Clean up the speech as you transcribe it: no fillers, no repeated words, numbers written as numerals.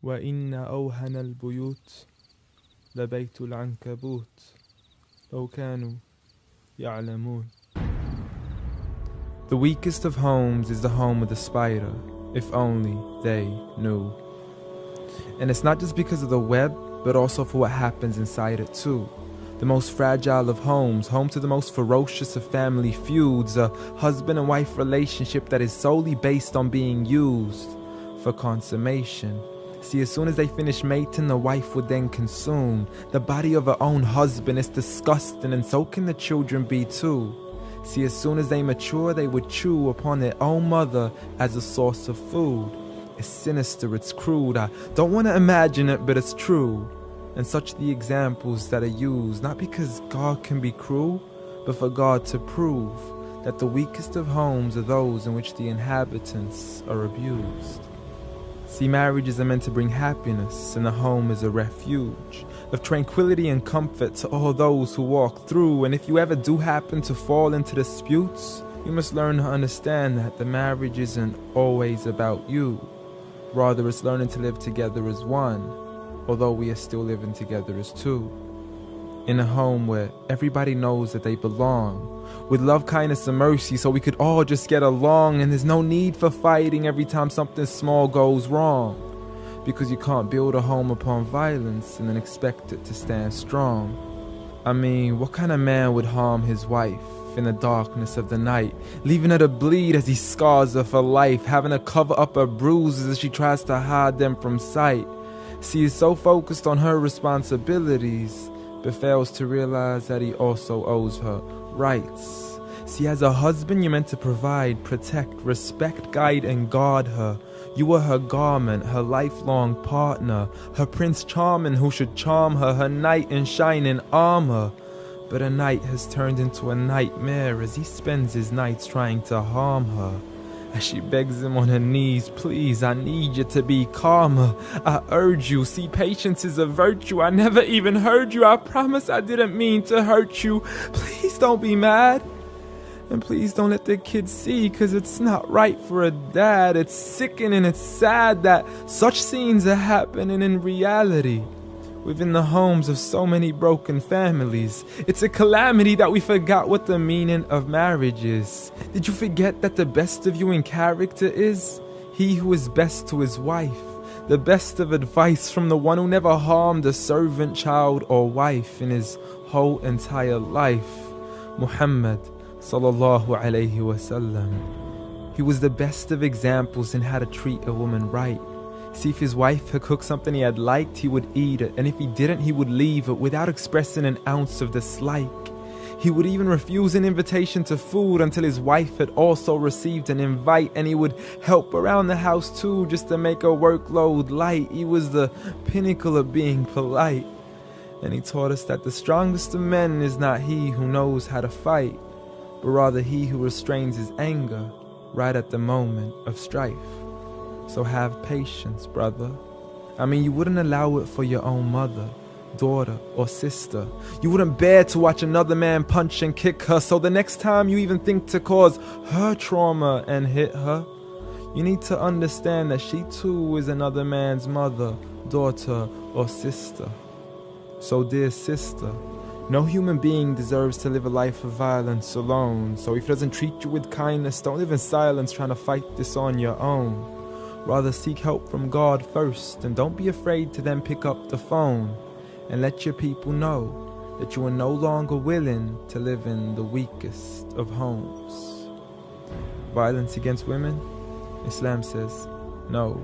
وإن أوهن البيوت لبيت العنكبوت لو كانوا يعلمون. The weakest of homes is the home of the spider, if only they knew. And it's not just because of the web, but also for what happens inside it too. The most fragile of homes, home to the most ferocious of family feuds, a husband and wife relationship that is solely based on being used for consummation. See, as soon as they finish mating, the wife would then consume the body of her own husband. It's disgusting, and so can the children be too. See, as soon as they mature, they would chew upon their own mother as a source of food. It's sinister, it's crude, I don't want to imagine it, but it's true. And such the examples that are used, not because God can be cruel, but for God to prove that the weakest of homes are those in which the inhabitants are abused. See, marriages are meant to bring happiness, and the home is a refuge of tranquility and comfort to all those who walk through. And if you ever do happen to fall into disputes, you must learn to understand that the marriage isn't always about you. Rather, it's learning to live together as one, although we are still living together as two. In a home where everybody knows that they belong, with love, kindness, and mercy, so we could all just get along, and there's no need for fighting every time something small goes wrong. Because you can't build a home upon violence and then expect it to stand strong. I mean, what kind of man would harm his wife in the darkness of the night, leaving her to bleed as he scars her for life, having to cover up her bruises as she tries to hide them from sight? See, he's so focused on her responsibilities, but fails to realize that he also owes her rights. See, as a husband, you're meant to provide, protect, respect, guide, and guard her. You are her garment, her lifelong partner, her Prince Charming who should charm her, her knight in shining armor. But a night has turned into a nightmare as he spends his nights trying to harm her. As she begs him on her knees, please, I need you to be calmer. I urge you, see, patience is a virtue. I never even heard you. I promise I didn't mean to hurt you. Please don't be mad. And please don't let the kids see, cause it's not right for a dad. It's sickening, it's sad that such scenes are happening in reality within the homes of so many broken families. It's a calamity that we forgot what the meaning of marriage is. Did you forget that the best of you in character is he who is best to his wife? The best of advice from the one who never harmed a servant, child, or wife in his whole entire life. Muhammad sallallahu alayhi wasallam. He was the best of examples in how to treat a woman right. See, if his wife had cooked something he had liked, he would eat it, and if he didn't, he would leave it without expressing an ounce of dislike. He would even refuse an invitation to food until his wife had also received an invite, and he would help around the house too, just to make her workload light. He was the pinnacle of being polite. And he taught us that the strongest of men is not he who knows how to fight, but rather he who restrains his anger right at the moment of strife. So have patience, brother. I mean, you wouldn't allow it for your own mother, daughter, or sister. You wouldn't bear to watch another man punch and kick her, so the next time you even think to cause her trauma and hit her, you need to understand that she too is another man's mother, daughter, or sister. So dear sister, no human being deserves to live a life of violence alone. So if he doesn't treat you with kindness, don't live in silence trying to fight this on your own. Rather seek help from God first, and don't be afraid to then pick up the phone and let your people know that you are no longer willing to live in the weakest of homes. Violence against women? Islam says no.